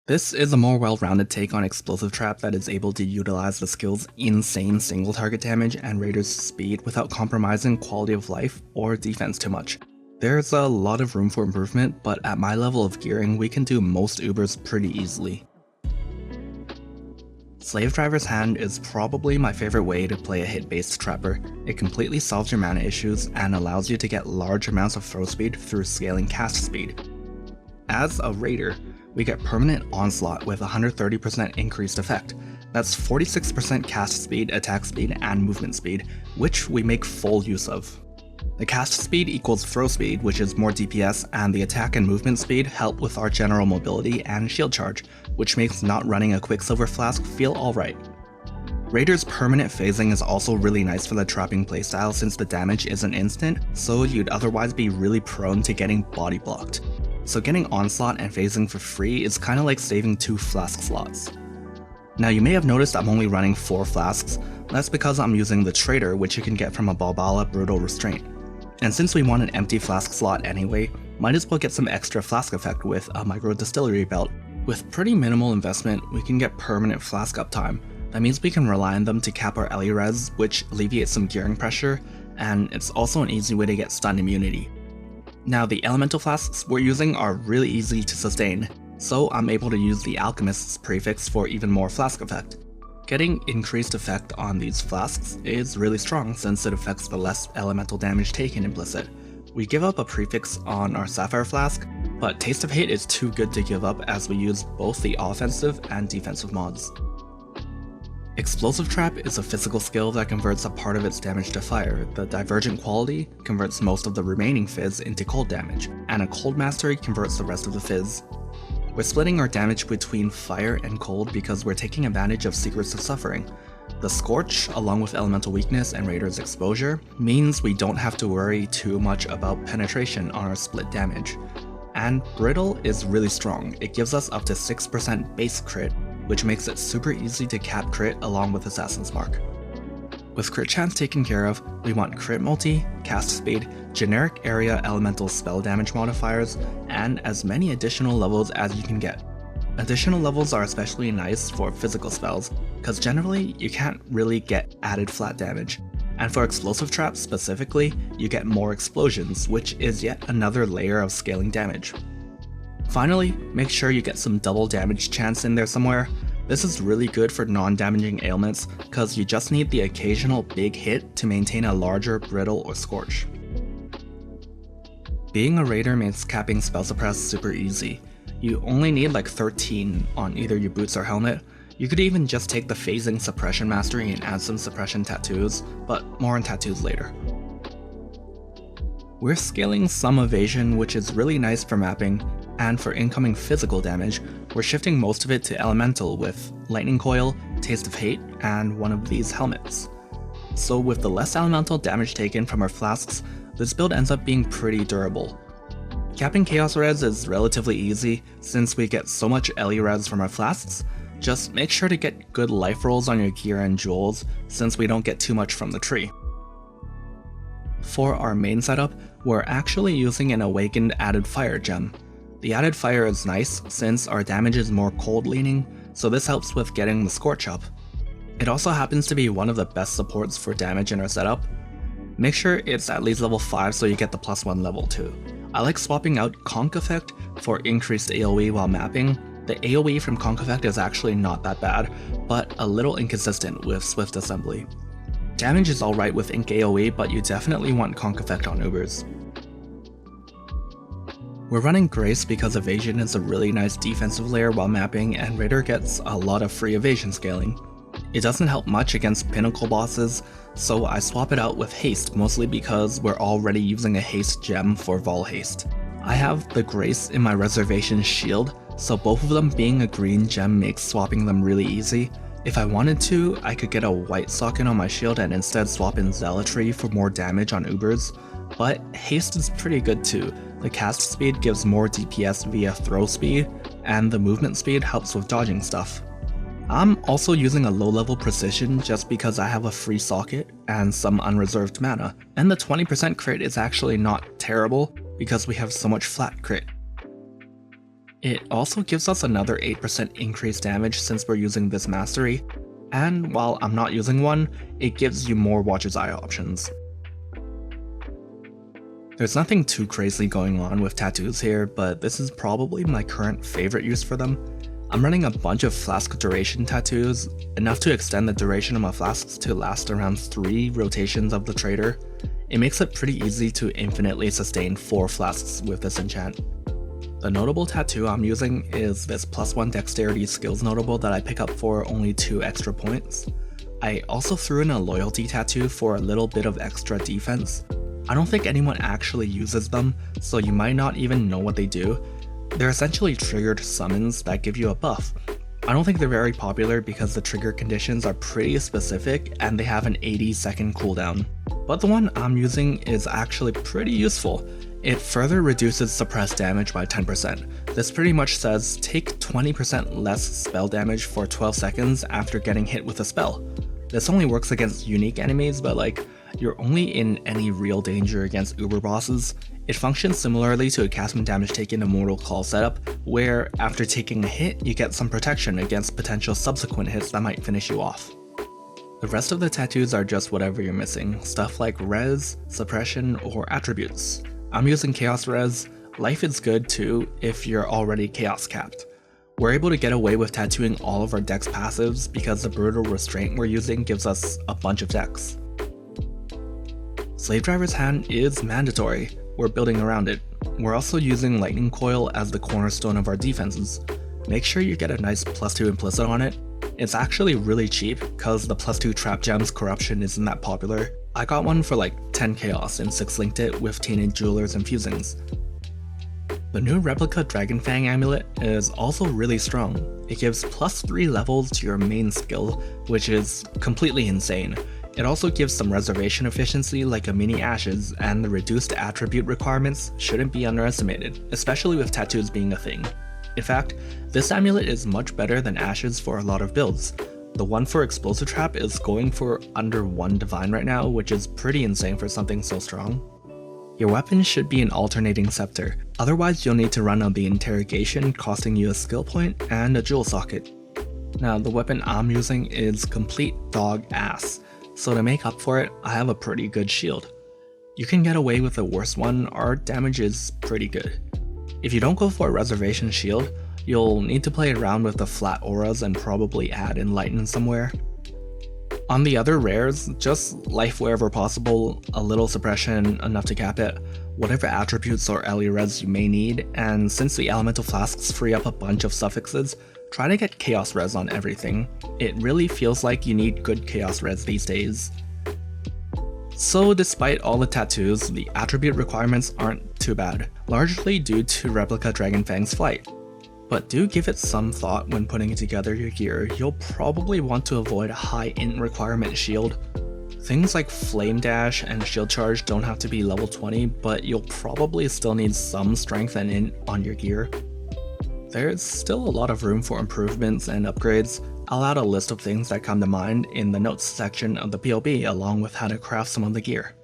This is a more well-rounded take on Explosive Trap that is able to utilize the skill's insane single target damage and Raider's speed without compromising quality of life or defense too much. There's a lot of room for improvement, but at my level of gearing, we can do most Ubers pretty easily. Slavedriver's Hand is probably my favorite way to play a hit-based trapper. It completely solves your mana issues and allows you to get large amounts of throw speed through scaling cast speed. As a Raider, we get permanent onslaught with 130% increased effect. That's 46% cast speed, attack speed, and movement speed, which we make full use of. The cast speed equals throw speed, which is more DPS, and the attack and movement speed help with our general mobility and shield charge, which makes not running a Quicksilver Flask feel alright. Raider's permanent phasing is also really nice for the trapping playstyle since the damage isn't instant, so you'd otherwise be really prone to getting body blocked. So getting onslaught and phasing for free is kinda like saving 2 flask slots. Now you may have noticed I'm only running 4 flasks. That's because I'm using the Trader, which you can get from a Balbala Brutal Restraint. And since we want an empty flask slot anyway, might as well get some extra flask effect with a micro distillery belt. With pretty minimal investment, we can get permanent flask uptime. That means we can rely on them to cap our Ellie res, which alleviates some gearing pressure, and it's also an easy way to get stun immunity. Now the elemental flasks we're using are really easy to sustain, so I'm able to use the alchemist's prefix for even more flask effect. Getting increased effect on these flasks is really strong since it affects the less elemental damage taken implicit. We give up a prefix on our sapphire flask, but Taste of Hate is too good to give up as we use both the offensive and defensive mods. Explosive Trap is a physical skill that converts a part of its damage to fire. The Divergent quality converts most of the remaining fizz into cold damage, and a cold mastery converts the rest of the fizz. We're splitting our damage between fire and cold because we're taking advantage of Secrets of Suffering. The Scorch, along with Elemental Weakness and Raider's Exposure, means we don't have to worry too much about penetration on our split damage. And Brittle is really strong. It gives us up to 6% base crit, which makes it super easy to cap crit along with Assassin's Mark. With crit chance taken care of, we want crit multi, cast speed, generic area elemental spell damage modifiers, and as many additional levels as you can get. Additional levels are especially nice for physical spells, because generally you can't really get added flat damage. And for Explosive Trap specifically, you get more explosions, which is yet another layer of scaling damage. Finally, make sure you get some double damage chance in there somewhere. This is really good for non-damaging ailments, cause you just need the occasional big hit to maintain a larger Brittle or Scorch. Being a Raider makes capping Spell Suppress super easy. You only need like 13 on either your boots or helmet. You could even just take the phasing suppression mastery and add some suppression tattoos, but more on tattoos later. We're scaling some evasion, which is really nice for mapping, and for incoming physical damage, we're shifting most of it to elemental with Lightning Coil, Taste of Hate, and one of these helmets. So with the less elemental damage taken from our flasks, this build ends up being pretty durable. Capping Chaos Res is relatively easy since we get so much Ellie res from our flasks. Just make sure to get good life rolls on your gear and jewels since we don't get too much from the tree. For our main setup, we're actually using an Awakened Added Fire gem. The added fire is nice since our damage is more cold leaning, so this helps with getting the Scorch up. It also happens to be one of the best supports for damage in our setup. Make sure it's at least level 5 so you get the +1 level too. I like swapping out Conk Effect for increased AoE while mapping. The AoE from Conk Effect is actually not that bad, but a little inconsistent with Swift Assembly. Damage is alright with Ink AoE, but you definitely want Conk Effect on Ubers. We're running Grace because evasion is a really nice defensive layer while mapping, and Raider gets a lot of free evasion scaling. It doesn't help much against pinnacle bosses, so I swap it out with haste mostly because we're already using a haste gem for Vol Haste. I have the Grace in my reservation shield, so both of them being a green gem makes swapping them really easy. If I wanted to, I could get a white socket on my shield and instead swap in Zealotry for more damage on Ubers, but haste is pretty good too. The cast speed gives more DPS via throw speed, and the movement speed helps with dodging stuff. I'm also using a low-level precision just because I have a free socket and some unreserved mana, and the 20% crit is actually not terrible because we have so much flat crit. It also gives us another 8% increased damage since we're using this mastery, and while I'm not using one, it gives you more Watcher's Eye options. There's nothing too crazy going on with tattoos here, but this is probably my current favorite use for them. I'm running a bunch of Flask duration tattoos, enough to extend the duration of my Flasks to last around 3 rotations of the trader. It makes it pretty easy to infinitely sustain 4 Flasks with this enchant. The notable tattoo I'm using is this +1 dexterity skills notable that I pick up for only 2 extra points. I also threw in a loyalty tattoo for a little bit of extra defense. I don't think anyone actually uses them, so you might not even know what they do. They're essentially triggered summons that give you a buff. I don't think they're very popular because the trigger conditions are pretty specific and they have an 80-second cooldown. But the one I'm using is actually pretty useful. It further reduces suppressed damage by 10%. This pretty much says take 20% less spell damage for 12 seconds after getting hit with a spell. This only works against unique enemies, but you're only in any real danger against uber bosses. It functions similarly to a castment damage taken in Mortal Call setup, where after taking a hit, you get some protection against potential subsequent hits that might finish you off. The rest of the tattoos are just whatever you're missing, stuff like res, suppression, or attributes. I'm using Chaos Res. Life is good too if you're already Chaos capped. We're able to get away with tattooing all of our dex passives because the brutal restraint we're using gives us a bunch of dex. Slavedriver's Hand is mandatory. We're building around it. We're also using Lightning Coil as the cornerstone of our defenses. Make sure you get a nice +2 implicit on it. It's actually really cheap because the +2 Trap Gem's corruption isn't that popular. I got one for 10 chaos and 6 linked it with Tainted Jewelers and Fusings. The new Replica Dragonfang amulet is also really strong. It gives +3 levels to your main skill, which is completely insane. It also gives some reservation efficiency like a mini Ashes, and the reduced attribute requirements shouldn't be underestimated, especially with tattoos being a thing. In fact, this amulet is much better than Ashes for a lot of builds. The one for Explosive Trap is going for under 1 Divine right now, which is pretty insane for something so strong. Your weapon should be an alternating scepter, otherwise you'll need to run on the interrogation, costing you a skill point and a jewel socket. Now the weapon I'm using is complete dog ass, so to make up for it, I have a pretty good shield. You can get away with the worst one, our damage is pretty good. If you don't go for a reservation shield, you'll need to play around with the flat auras and probably add Enlighten somewhere. On the other rares, just life wherever possible, a little suppression, enough to cap it, whatever attributes or LE res you may need, and since the elemental flasks free up a bunch of suffixes, try to get chaos res on everything. It really feels like you need good chaos res these days. So despite all the tattoos, the attribute requirements aren't too bad, largely due to Replica Dragonfang's flight. But do give it some thought when putting together your gear. You'll probably want to avoid a high int requirement shield. Things like Flame Dash and Shield Charge don't have to be level 20, but you'll probably still need some strength and int on your gear. There's still a lot of room for improvements and upgrades. I'll add a list of things that come to mind in the notes section of the POB along with how to craft some of the gear.